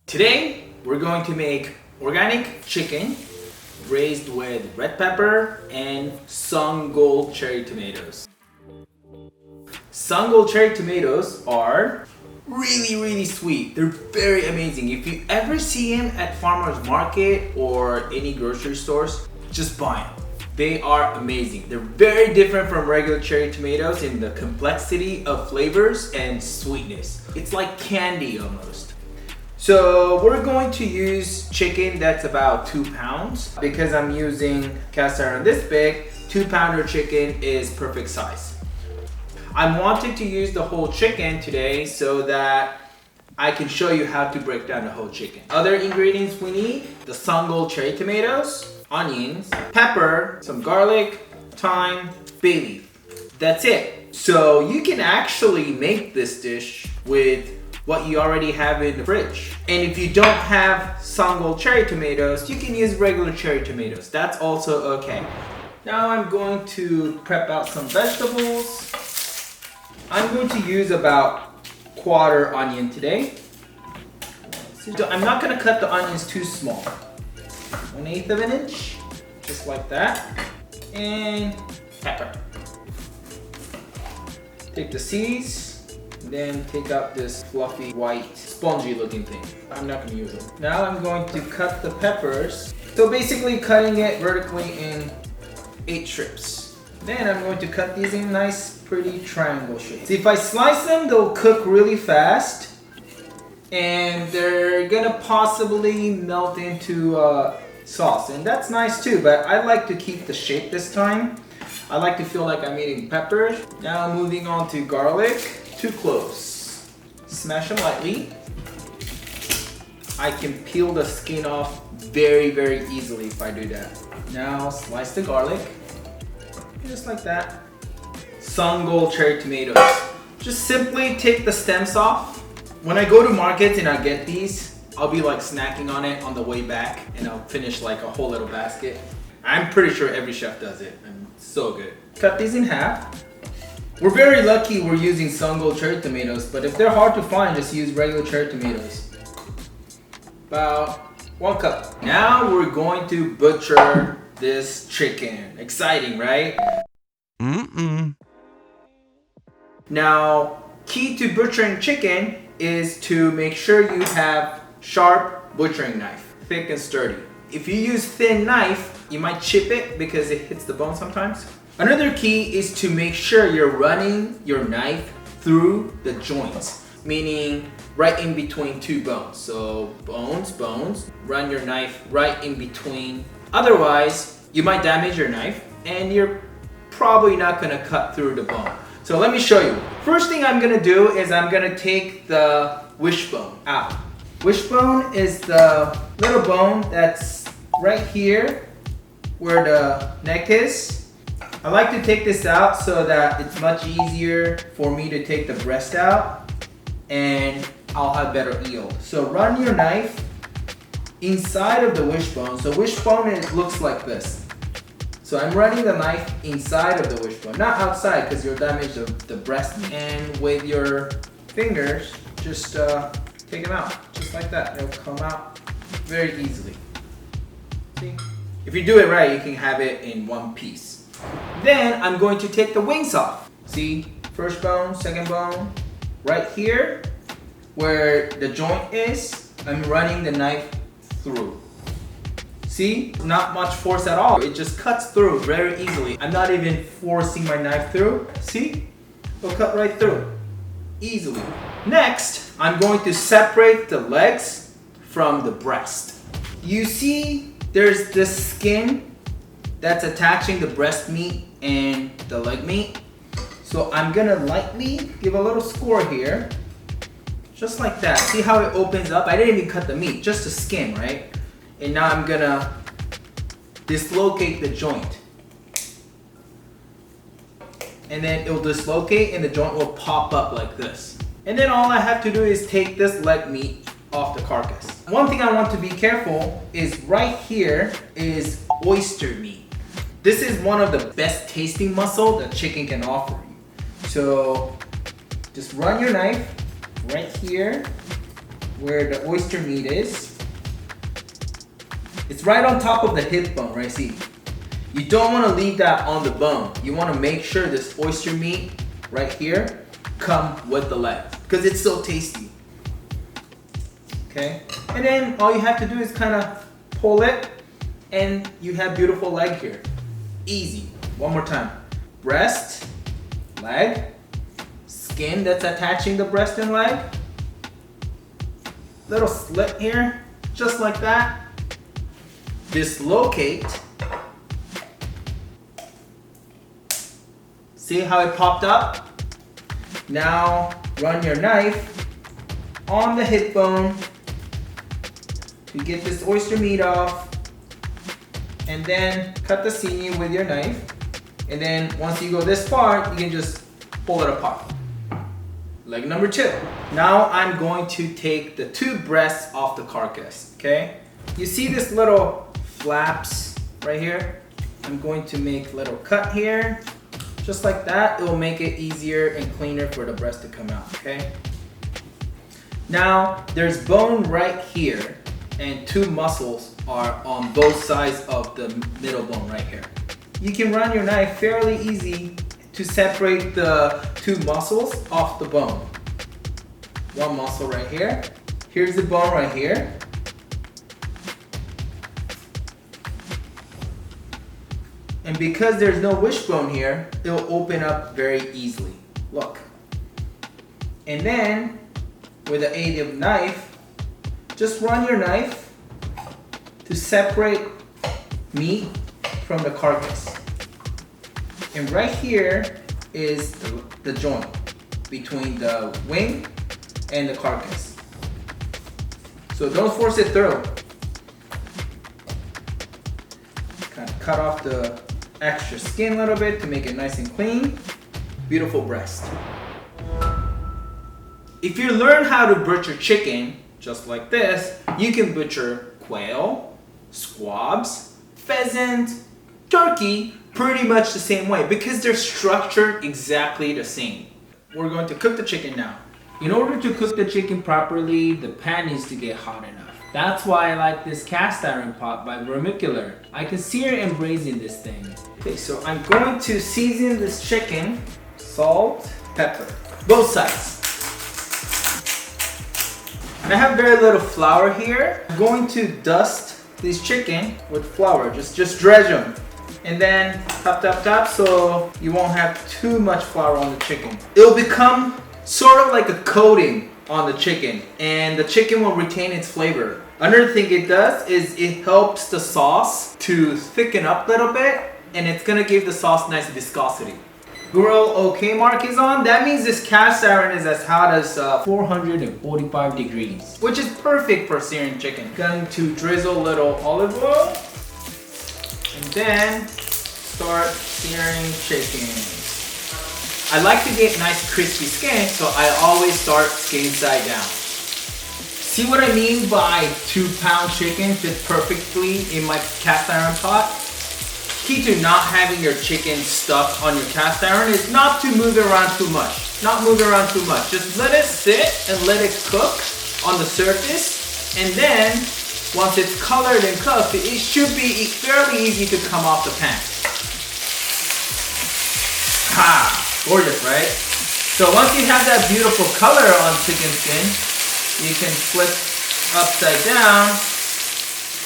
Today, we're going to make organic chicken braised with red pepper and Sungold cherry tomatoes. Sungold cherry tomatoes are really sweet. They're very amazing. If you ever see them at farmer's market or any grocery stores, just buy them. They are amazing. They're very different from regular cherry tomatoes in the complexity of flavors and sweetness. It's like candy almost. So we're going to use chicken that's about 2 pounds. Because I'm using cast iron this big, 2-pounder chicken is perfect size. I'm wanting to use the whole chicken today so that I can show you how to break down the whole chicken. Other ingredients we need: the Sungold cherry tomatoes, onions, pepper, some garlic, thyme, bay leaf. That's it. So you can actually make this dish with what you already have in the fridge. And if you don't have Sungold cherry tomatoes, you can use regular cherry tomatoes. That's also okay. Now I'm going to prep out some vegetables. I'm going to use about 1/4 onion today. I'm not going to cut the onions too small. 1/8 of an inch, just like that. And pepper. Take the seeds. Then take out this fluffy, white, spongy looking thing. I'm not going to use them. Now I'm going to cut the peppers. So basically cutting it vertically in 8 strips. Then I'm going to cut these in nice, pretty triangle shapes. If I slice them, they'll cook really fast. And they're gonna possibly melt into sauce. And that's nice too, but I like to keep the shape this time. I like to feel like I'm eating peppers. Now moving on to garlic. 2 cloves. Smash them lightly. I can peel the skin off very easily if I do that. Now slice the garlic. Just like that. Sungold cherry tomatoes. Just simply take the stems off. When I go to markets and I get these, I'll be like snacking on it on the way back and I'll finish like a whole little basket. I'm pretty sure every chef does it. And it's so good. Cut these in half. We're very lucky we're using Sungold cherry tomatoes, but if they're hard to find, just use regular cherry tomatoes. About 1 cup. Now we're going to butcher this chicken. Exciting, right? Now, key to butchering chicken is to make sure you have sharp butchering knife, thick and sturdy. If you use thin knife, you might chip it because it hits the bone sometimes. Another key is to make sure you're running your knife through the joints, meaning right in between 2 bones. So bones, run your knife right in between. Otherwise, you might damage your knife and you're probably not gonna cut through the bone. So let me show you. First thing I'm gonna do is I'm gonna take the wishbone out. Wishbone is the little bone that's right here where the neck is. I like to take this out so that it's much easier for me to take the breast out and I'll have better yield. So run your knife inside of the wishbone. So wishbone, it looks like this. So I'm running the knife inside of the wishbone, not outside because you'll damage the breast. And with your fingers, just take them out, just like that. They'll come out very easily. See? If you do it right, you can have it in one piece. Then I'm going to take the wings off. See, first bone, second bone, right here where the joint is, I'm running the knife through. See, not much force at all. It just cuts through very easily. I'm not even forcing my knife through. See, it'll cut right through, easily. Next, I'm going to separate the legs from the breast. You see, there's this skin that's attaching the breast meat and the leg meat. So I'm gonna lightly give a little score here, just like that. See how it opens up? I didn't even cut the meat, just the skin, right? And now I'm gonna dislocate the joint. And then it'll dislocate and the joint will pop up like this. And then all I have to do is take this leg meat off the carcass. One thing I want to be careful is right here is oyster meat. This is one of the best tasting muscle that chicken can offer you. So just run your knife right here where the oyster meat is. It's right on top of the hip bone, right? See, you don't want to leave that on the bone. You want to make sure this oyster meat right here come with the leg because it's so tasty. Okay, and then all you have to do is kind of pull it and you have beautiful leg here. Easy. One more time. Breast, leg, skin that's attaching the breast and leg. Little slit here, just like that. Dislocate. See how it popped up? Now run your knife on the hip bone to get this oyster meat off, and then cut the sinew with your knife. And then once you go this far, you can just pull it apart. Leg number 2. Now I'm going to take the 2 breasts off the carcass, okay? You see this little flaps right here? I'm going to make a little cut here. Just like that, it will make it easier and cleaner for the breast to come out, okay? Now, there's bone right here, and 2 muscles are on both sides of the middle bone right here. You can run your knife fairly easy to separate the 2 muscles off the bone. One muscle right here. Here's the bone right here. And because there's no wishbone here, it will open up very easily. Look. And then, with the aid of knife, just run your knife to separate meat from the carcass. And right here is the joint between the wing and the carcass. So don't force it through. Kind of cut off the extra skin a little bit to make it nice and clean. Beautiful breast. If you learn how to butcher chicken just like this, you can butcher quail, squabs, pheasant, turkey pretty much the same way because they're structured exactly the same. We're going to cook the chicken now. In order to cook the chicken properly, the pan needs to get hot enough. That's why I like this cast iron pot by Vermicular. I can sear and braise in this thing. Okay, so I'm going to season this chicken. Salt, pepper, both sides. And I have very little flour here. I'm going to dust this chicken with flour. Just dredge them. And then tap so you won't have too much flour on the chicken. It'll become sort of like a coating on the chicken, and the chicken will retain its flavor. Another thing it does is it helps the sauce to thicken up a little bit, and it's gonna give the sauce nice viscosity. Grill OK mark is on. That means this cast iron is as hot as 445 degrees, which is perfect for searing chicken. Going to drizzle a little olive oil, and then start searing chicken. I like to get nice crispy skin, so I always start skin side down. See what I mean by 2-pound chicken fits perfectly in my cast iron pot? Key to not having your chicken stuck on your cast iron is not to move it around too much. Not move it around too much. Just let it sit and let it cook on the surface, and then once it's colored and cooked, it should be fairly easy to come off the pan. Ha! Gorgeous, right? So once you have that beautiful color on chicken skin, you can flip upside down.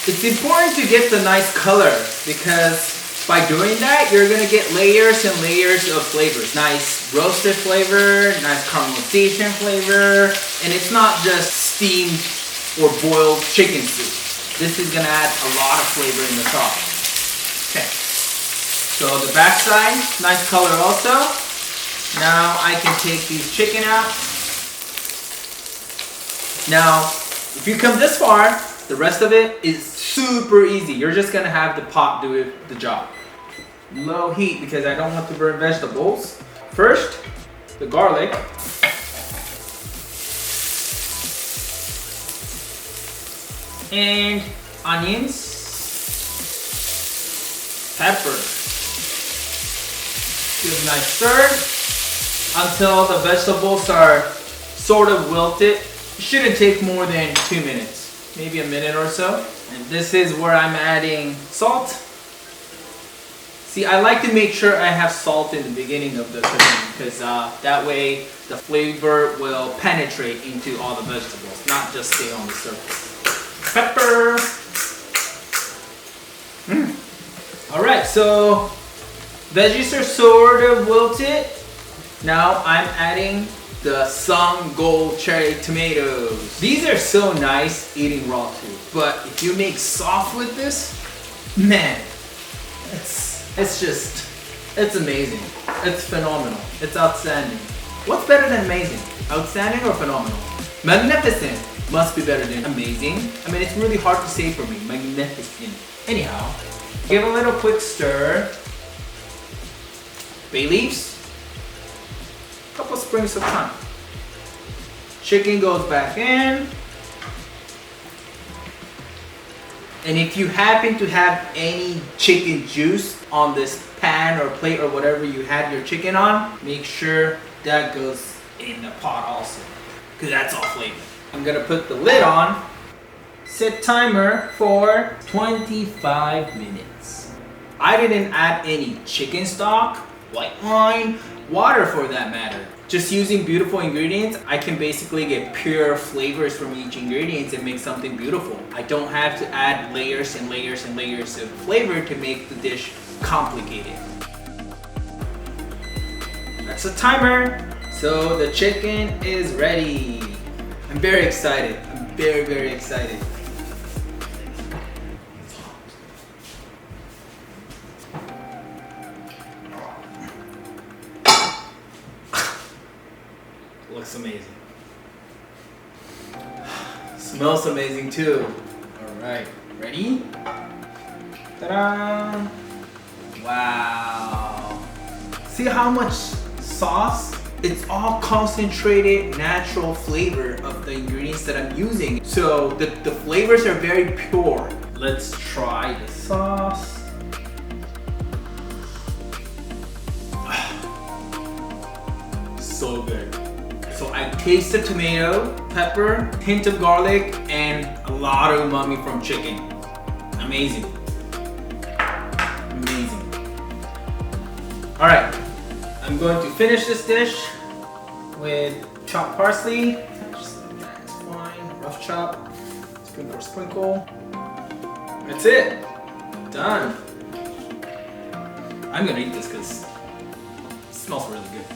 It's important to get the nice color because by doing that, you're gonna get layers and layers of flavors. Nice roasted flavor, nice caramelization flavor, and it's not just steamed or boiled chicken soup. This is gonna add a lot of flavor in the sauce. Okay, so the backside, nice color also. Now I can take these chicken out. Now, if you come this far, the rest of it is super easy. You're just gonna have the pot do the job. Low heat because I don't want to burn vegetables. First, the garlic. And onions. Pepper. Give a nice stir until the vegetables are sort of wilted It shouldn't take more than 2 minutes, maybe a minute or so. And this is where I'm adding salt. See, I like to make sure I have salt in the beginning of the cooking because that way the flavor will penetrate into all the vegetables, not just stay on the surface. Pepper. Alright, so veggies are sort of wilted. Now I'm adding the Sungold cherry tomatoes. These are so nice eating raw too, but if you make sauce with this, man, it's amazing. It's phenomenal. It's outstanding. What's better than amazing? Outstanding or phenomenal? Magnificent must be better than amazing. I mean, it's really hard to say for me. Magnificent. Anyhow, give a little quick stir. Bay leaves. Couple sprigs of thyme. Chicken goes back in. And if you happen to have any chicken juice on this pan or plate or whatever you had your chicken on, make sure that goes in the pot also, because that's all flavor. I'm gonna put the lid on, set timer for 25 minutes. I didn't add any chicken stock, white wine, water for that matter. Just using beautiful ingredients, I can basically get pure flavors from each ingredient and make something beautiful. I don't have to add layers and layers and layers of flavor to make the dish complicated. That's the timer. So the chicken is ready. I'm very excited. I'm very, very excited. Looks amazing. Smells amazing too. Alright, ready? Ta-da! Wow. See how much sauce? It's all concentrated natural flavor of the ingredients that I'm using. So the flavors are very pure. Let's try the sauce. So good. So I taste the tomato, pepper, hint of garlic, and a lot of umami from chicken. Amazing. Amazing. Alright, I'm going to finish this dish with chopped parsley. Just like that, it's fine. Rough chop, sprinkle, sprinkle. That's it. Done. I'm gonna eat this because it smells really good.